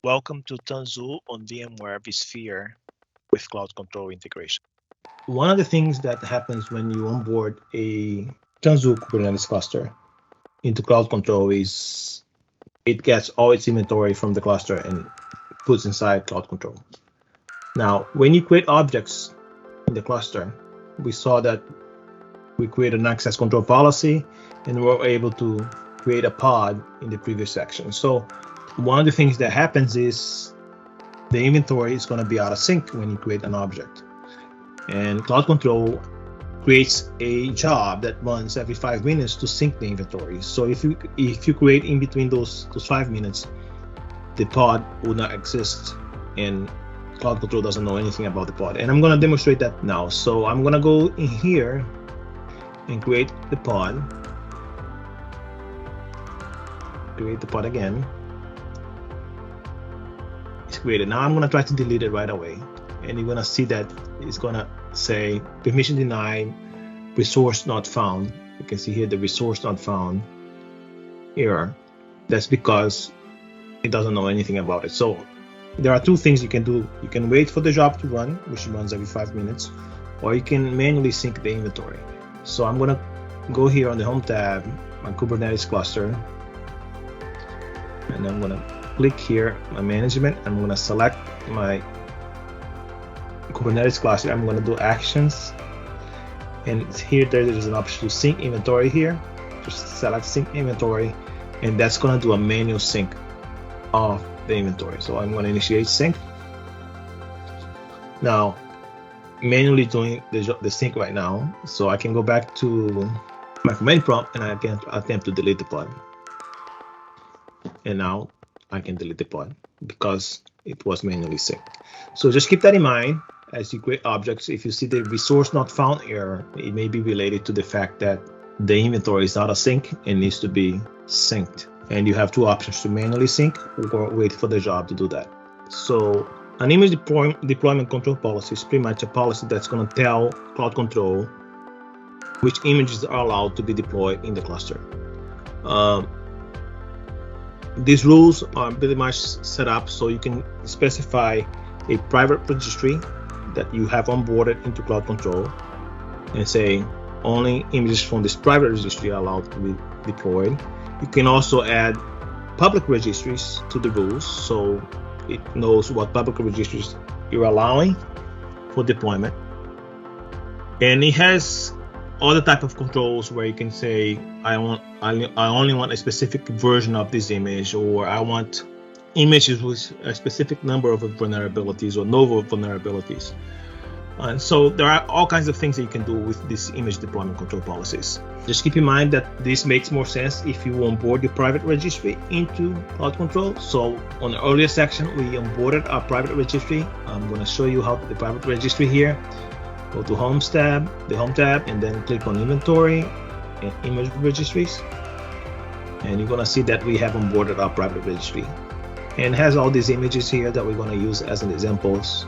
Welcome to Tanzu on VMware vSphere with Cloud Control integration. One of the things that happens when you onboard a Tanzu Kubernetes cluster into Cloud Control is it gets all its inventory from the cluster and puts inside Cloud Control. Now, when you create objects in the cluster, we saw that we created an access control policy and we were able to create a pod in the previous section. So one of the things that happens is the inventory is going to be out of sync when you create an object. And Cloud Control creates a job that runs every 5 minutes to sync the inventory. So if you create in between those 5 minutes, the pod would not exist, and Cloud Control doesn't know anything about the pod. And I'm going to demonstrate that now. So I'm going to go in here and create the pod. Create the pod again. It's created. Now I'm going to try to delete it right away. And you're going to see that it's going to say permission denied, resource not found. You can see here the resource not found error. That's because it doesn't know anything about it. So there are two things you can do. You can wait for the job to run, which runs every 5 minutes, or you can manually sync the inventory. So I'm going to go here on the Home tab, my Kubernetes cluster, and I'm going to click here, my management. I'm going to select my Kubernetes cluster. I'm going to do actions, and here there is an option to sync inventory here. Just select sync inventory, and that's going to do a manual sync of the inventory. So I'm going to initiate sync. Now, manually doing the sync right now, so I can go back to my command prompt and I can attempt to delete the pod. And now I can delete the pod because it was manually synced. So just keep that in mind as you create objects. If you see the resource not found error, it may be related to the fact that the inventory is out of sync and needs to be synced. And you have two options: to manually sync or wait for the job to do that. So an image deployment control policy is pretty much a policy that's going to tell Cloud Control which images are allowed to be deployed in the cluster. These rules are pretty much set up so you can specify a private registry that you have onboarded into Cloud Control and say only images from this private registry are allowed to be deployed. You can also add public registries to the rules so it knows what public registries you're allowing for deployment. And it has other type of controls where you can say I only want a specific version of this image, or I want images with a specific number of vulnerabilities or no vulnerabilities. And so there are all kinds of things that you can do with these image deployment control policies. Just keep in mind that this makes more sense if you onboard your private registry into Cloud Control. So on the earlier section, we onboarded our private registry. I'm going to show you how the private registry here. Go to the Home tab, and then click on Inventory and Image Registries. And you're going to see that we have onboarded our private registry. And it has all these images here that we're going to use as an examples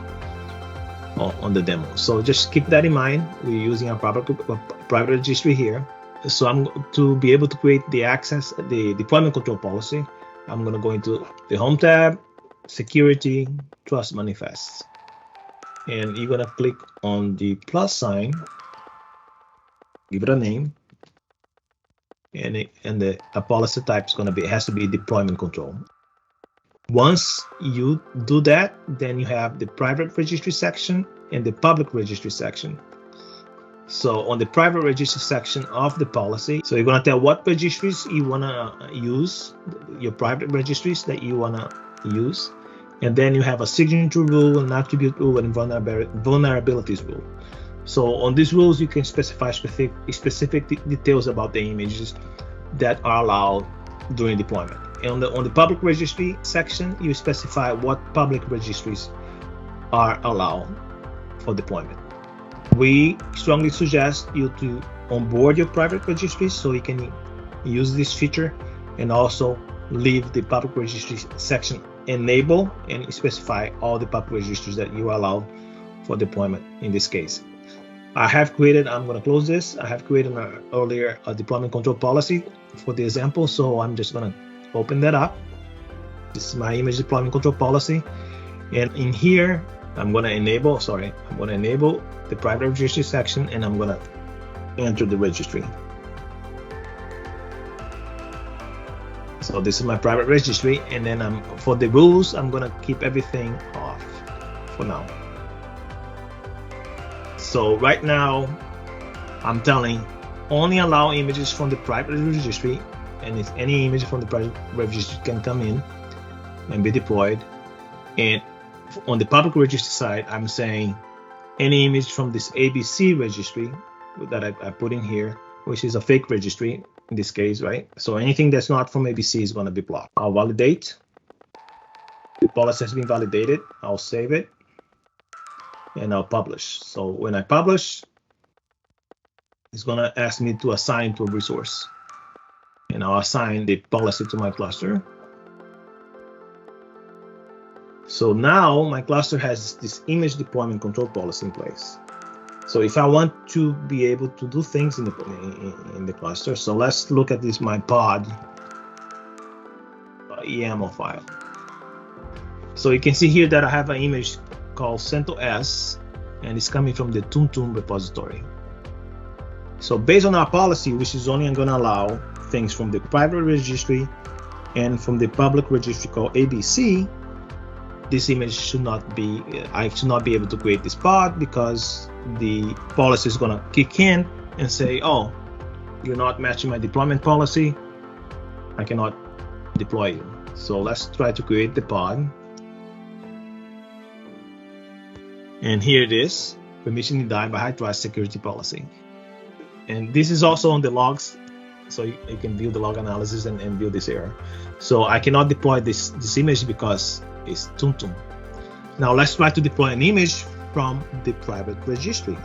on the demo. So just keep that in mind. We're using our private registry here. So I'm to be able to create the deployment control policy. I'm going to go into the Home tab, Security, Trust Manifests. And you're going to click on the plus sign, give it a name, and the policy type is going to be, it has to be deployment control. Once you do that, then you have the private registry section and the public registry section. So on the private registry section of the policy, so you're going to tell what registries you want to use, your private registries that you want to use. And then you have a signature rule, an attribute rule, and vulnerabilities rule. So on these rules, you can specify specific details about the images that are allowed during deployment. And on the public registry section, you specify what public registries are allowed for deployment. We strongly suggest you to onboard your private registries so you can use this feature, and also leave the public registry section enable and specify all the public registries that you allow for deployment in this case. I'm going to close this. I have created a deployment control policy for the example, so I'm just going to open that up. This is my image deployment control policy. And in here, I'm going to enable the private registry section, and I'm going to enter the registry. So this is my private registry, and then for the rules, I'm going to keep everything off for now. So right now, I'm telling only allow images from the private registry, and if any image from the private registry can come in and be deployed. And on the public registry side, I'm saying any image from this ABC registry that I put in here, which is a fake registry in this case, right? So anything that's not from ABC is going to be blocked. I'll validate. The policy has been validated. I'll save it, and I'll publish. So when I publish, it's going to ask me to assign to a resource, and I'll assign the policy to my cluster. So now my cluster has this image deployment control policy in place. So if I want to be able to do things in the cluster, so let's look at this, my pod YAML file. So you can see here that I have an image called CentOS, and it's coming from the TuneTune repository. So based on our policy, which is only going to allow things from the private registry and from the public registry called ABC, this image should not be, I should not be able to create this pod, because the policy is going to kick in and say, oh, you're not matching my deployment policy, I cannot deploy you. So let's try to create the pod. And here it is, permission denied by HITRUST security policy. And this is also on the logs, so you can view the log analysis and view this error. So I cannot deploy this image because it's TuneTune. Now let's try to deploy an image from the private registry.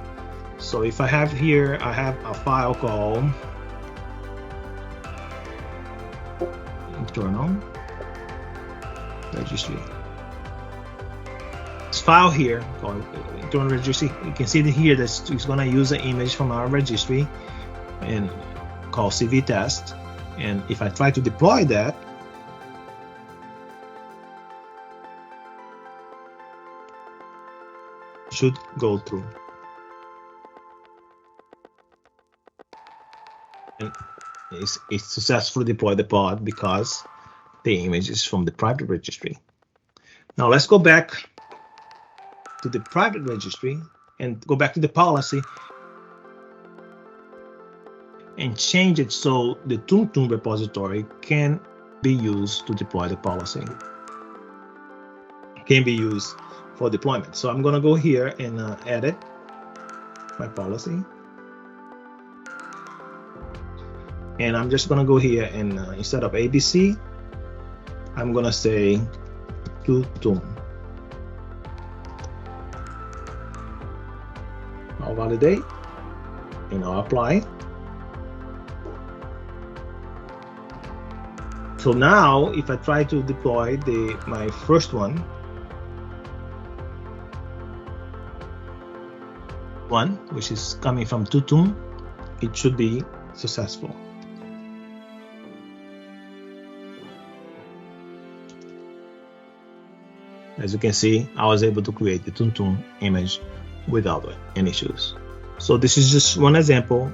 So if I have here, I have a file called internal registry. This file here called internal registry, you can see here that it's going to use an image from our registry and called CV test. And if I try to deploy that, should go through. And it's successfully deployed the pod because the image is from the private registry. Now let's go back to the private registry and go back to the policy and change it so the TuneTune repository can be used to deploy the policy. Can be used for deployment. So I'm going to go here and edit my policy. And I'm just going to go here and instead of ABC, I'm going to say TuneTune. I'll validate and I'll apply. So now if I try to deploy my first one, which is coming from TuneTune, it should be successful. As you can see, I was able to create the TuneTune image without any issues. So this is just one example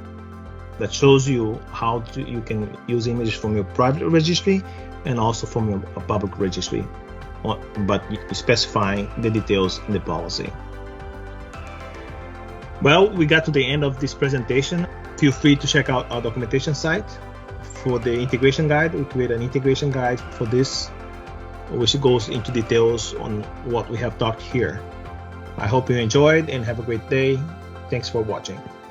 that shows you how you can use images from your private registry and also from your public registry, but specifying the details in the policy. Well, we got to the end of this presentation. Feel free to check out our documentation site for the integration guide. We create an integration guide for this, which goes into details on what we have talked here. I hope you enjoyed and have a great day. Thanks for watching.